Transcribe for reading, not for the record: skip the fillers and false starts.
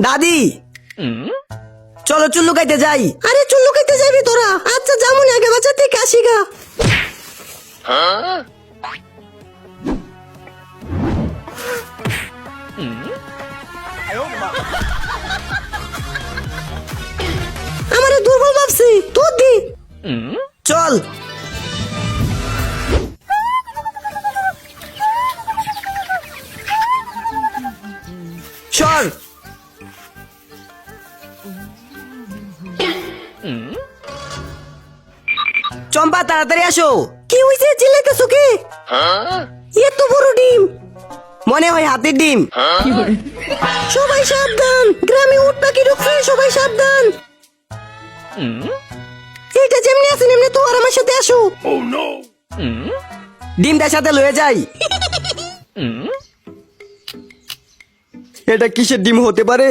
দাদি চলো চুল লুকাইতে যাই। আরে চুল লুকাইতে যাবি তোরা? আচ্ছা যেমন আগে বাচ্চা থেকে আসি গা। আমারে দুর্বল ভাবছি তোর দি চল। সর চম্পা তাড়াতাড়ি আসো। কি হইছে চিল্লাইতেছো কি? এত বড় ডিম মনে হয় হাতির ডিম। সবাই সাবধান, গ্রামে উট পাখি ঢুকছে, সবাই সাবধান। এইটা যেমনি আছে এমনি তো আর আমার সাথে আসো। ডিমটার সাথে লয়ে যাই। এটা কিসের ডিম হতে পারে?